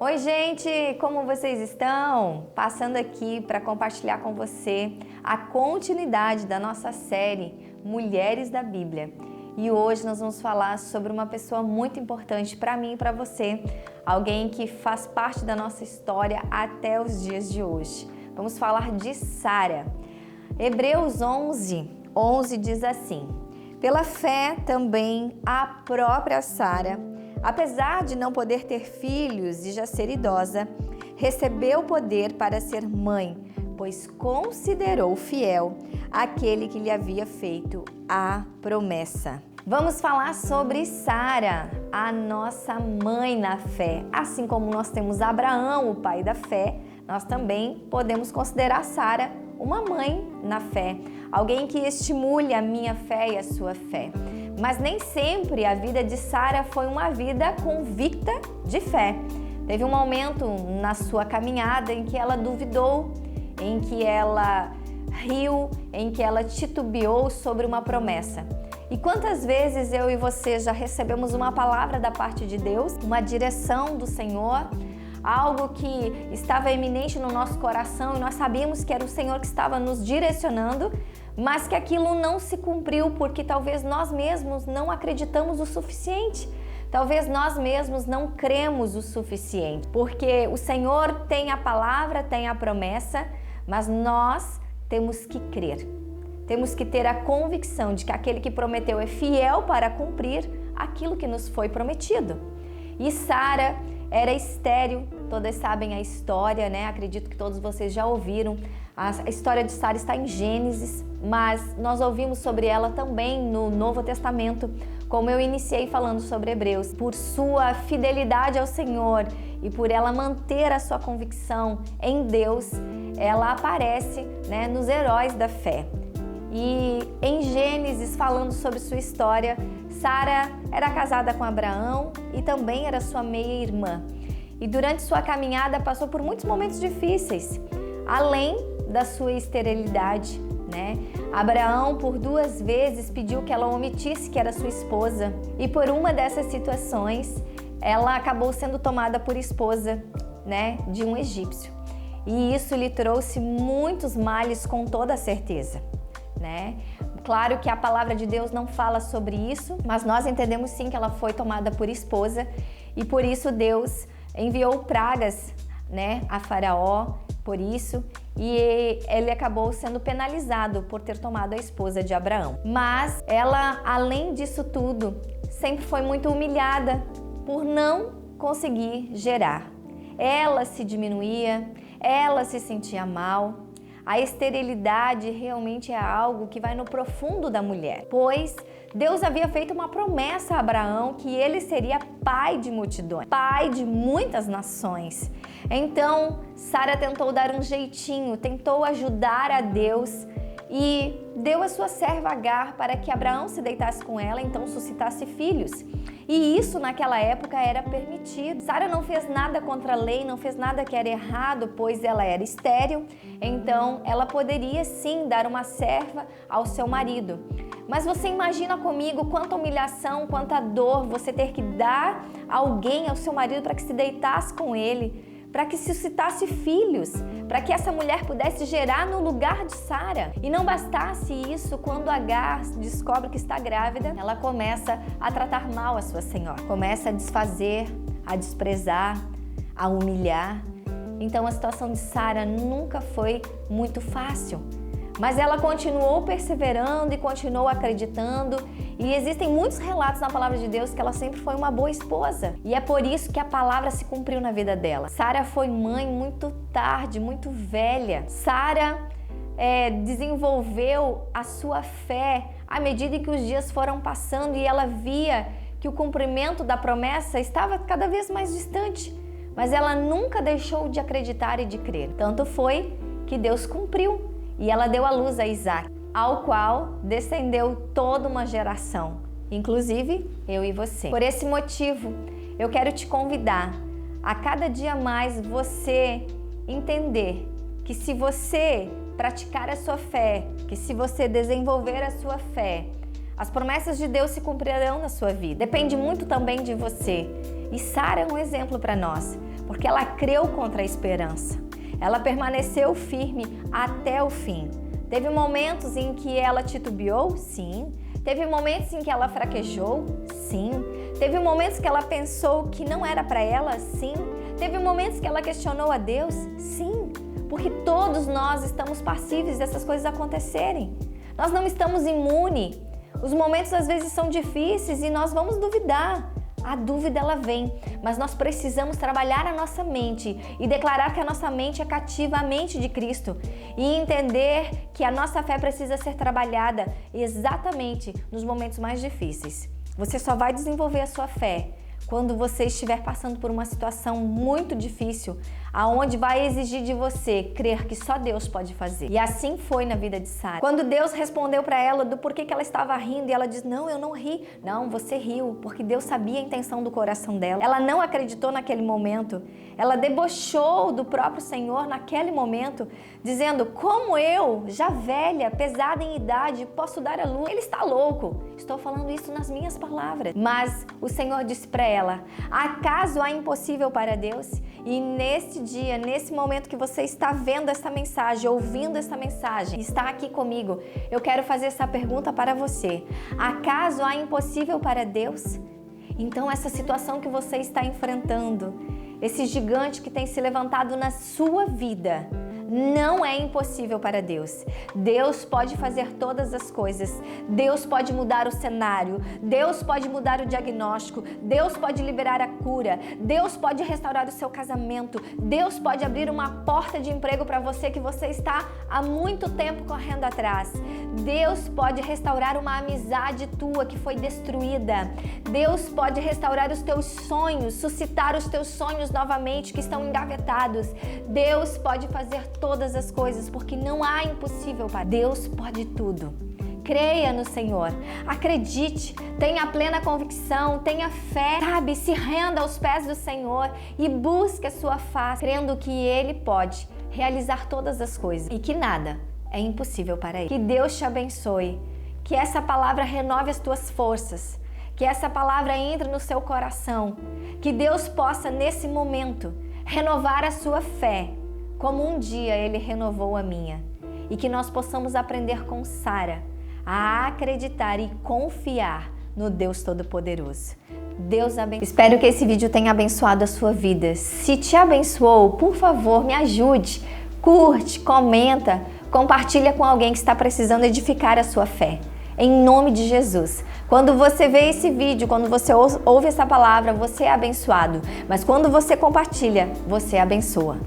Oi, gente, como vocês estão? Passando aqui para compartilhar com você a continuidade da nossa série Mulheres da Bíblia. E hoje nós vamos falar sobre uma pessoa muito importante para mim e para você, alguém que faz parte da nossa história até os dias de hoje. Vamos falar de Sara. Hebreus 11 diz assim: pela fé também a própria Sara, apesar de não poder ter filhos e já ser idosa, recebeu poder para ser mãe, pois considerou fiel aquele que lhe havia feito a promessa. Vamos falar sobre Sara, a nossa mãe na fé. Assim como nós temos Abraão, o pai da fé, nós também podemos considerar Sara uma mãe na fé, alguém que estimule a minha fé e a sua fé. Mas nem sempre a vida de Sara foi uma vida convicta de fé. Teve um momento na sua caminhada em que ela duvidou, em que ela riu, em que ela titubeou sobre uma promessa. E quantas vezes eu e você já recebemos uma palavra da parte de Deus, uma direção do Senhor, algo que estava eminente no nosso coração e nós sabíamos que era o Senhor que estava nos direcionando, mas que aquilo não se cumpriu porque talvez nós mesmos não acreditamos o suficiente. Talvez nós mesmos não cremos o suficiente, porque o Senhor tem a palavra, tem a promessa, mas nós temos que crer. Temos que ter a convicção de que aquele que prometeu é fiel para cumprir aquilo que nos foi prometido. E Sara era estéril, todas sabem a história, né? Acredito que todos vocês já ouviram. A história de Sara está em Gênesis, mas nós ouvimos sobre ela também no Novo Testamento, como eu iniciei falando sobre Hebreus. Por sua fidelidade ao Senhor e por ela manter a sua convicção em Deus, ela aparece, né, nos heróis da fé. E em Gênesis, falando sobre sua história, Sara era casada com Abraão e também era sua meia-irmã. E durante sua caminhada passou por muitos momentos difíceis, além da sua esterilidade, né? Abraão por 2 vezes pediu que ela omitisse que era sua esposa. E por uma dessas situações, ela acabou sendo tomada por esposa, né, de um egípcio. E isso lhe trouxe muitos males, com toda certeza, né? Claro que a palavra de Deus não fala sobre isso, mas nós entendemos sim que ela foi tomada por esposa e por isso Deus enviou pragas, né, a Faraó por isso, e ele acabou sendo penalizado por ter tomado a esposa de Abraão. Mas ela, além disso tudo, sempre foi muito humilhada por não conseguir gerar. Ela se diminuía, ela se sentia mal. A esterilidade realmente é algo que vai no profundo da mulher, pois Deus havia feito uma promessa a Abraão que ele seria pai de multidões, pai de muitas nações. Então, Sara tentou dar um jeitinho, tentou ajudar a Deus e deu a sua serva Agar para que Abraão se deitasse com ela, então suscitasse filhos. E isso naquela época era permitido. Sara não fez nada contra a lei, não fez nada que era errado, pois ela era estéril, então ela poderia sim dar uma serva ao seu marido. Mas você imagina comigo quanta humilhação, quanta dor você ter que dar alguém ao seu marido para que se deitasse com ele, para que suscitasse filhos, para que essa mulher pudesse gerar no lugar de Sara. E não bastasse isso, quando Agar descobre que está grávida, ela começa a tratar mal a sua senhora, começa a desfazer, a desprezar, a humilhar. Então a situação de Sara nunca foi muito fácil. Mas ela continuou perseverando e continuou acreditando. E existem muitos relatos na palavra de Deus que ela sempre foi uma boa esposa. E é por isso que a palavra se cumpriu na vida dela. Sara foi mãe muito tarde, muito velha. Sara desenvolveu a sua fé à medida que os dias foram passando e ela via que o cumprimento da promessa estava cada vez mais distante. Mas ela nunca deixou de acreditar e de crer. Tanto foi que Deus cumpriu. E ela deu à luz a Isaac, ao qual descendeu toda uma geração, inclusive eu e você. Por esse motivo, eu quero te convidar a cada dia mais você entender que se você praticar a sua fé, que se você desenvolver a sua fé, As promessas de Deus se cumprirão na sua vida. Depende muito também de você. E Sara é um exemplo para nós, porque ela creu contra a esperança. Ela permaneceu firme até o fim. Teve momentos em que ela titubeou? Sim. Teve momentos em que ela fraquejou? Sim. Teve momentos que ela pensou que não era para ela? Sim. Teve momentos que ela questionou a Deus? Sim. Porque todos nós estamos passíveis dessas coisas acontecerem. Nós não estamos imunes. Os momentos às vezes são difíceis e nós vamos duvidar. A dúvida ela vem, mas nós precisamos trabalhar a nossa mente e declarar que a nossa mente é cativa à mente de Cristo e entender que a nossa fé precisa ser trabalhada exatamente nos momentos mais difíceis. Você só vai desenvolver a sua fé quando você estiver passando por uma situação muito difícil, aonde vai exigir de você crer que só Deus pode fazer. E assim foi na vida de Sara. Quando Deus respondeu para ela do porquê que ela estava rindo, e ela disse: não, eu não ri. Não, você riu, porque Deus sabia a intenção do coração dela. Ela não acreditou naquele momento. Ela debochou do próprio Senhor naquele momento, dizendo: como eu, já velha, pesada em idade, posso dar a luz? Ele está louco. Estou falando isso nas minhas palavras. Mas o Senhor disse para ela: acaso há impossível para Deus? E neste dia, nesse momento que você está vendo essa mensagem, ouvindo essa mensagem, está aqui comigo, eu quero fazer essa pergunta para você: acaso há impossível para Deus? Então essa situação que você está enfrentando, esse gigante que tem se levantado na sua vida, não é impossível para Deus. Deus pode fazer todas as coisas. Deus pode mudar o cenário. Deus pode mudar o diagnóstico. Deus pode liberar a cura. Deus pode restaurar o seu casamento. Deus pode abrir uma porta de emprego para você que você está há muito tempo correndo atrás. Deus pode restaurar uma amizade tua que foi destruída. Deus pode restaurar os teus sonhos, suscitar os teus sonhos novamente que estão engavetados. Deus pode fazer todas as coisas, porque não há impossível para Deus. Pode tudo. Creia no Senhor, acredite, tenha plena convicção, tenha fé, sabe? Se renda aos pés do Senhor e busque a sua face, crendo que Ele pode realizar todas as coisas e que nada é impossível para Ele. Que Deus te abençoe, que essa palavra renove as tuas forças, que essa palavra entre no seu coração, que Deus possa nesse momento renovar a sua fé, como um dia Ele renovou a minha, e que nós possamos aprender com Sara a acreditar e confiar no Deus Todo-Poderoso. Deus abençoe. Espero que esse vídeo tenha abençoado a sua vida. Se te abençoou, por favor, me ajude. Curte, comenta, compartilha com alguém que está precisando edificar a sua fé. Em nome de Jesus. Quando você vê esse vídeo, quando você ouve essa palavra, você é abençoado. Mas quando você compartilha, você abençoa.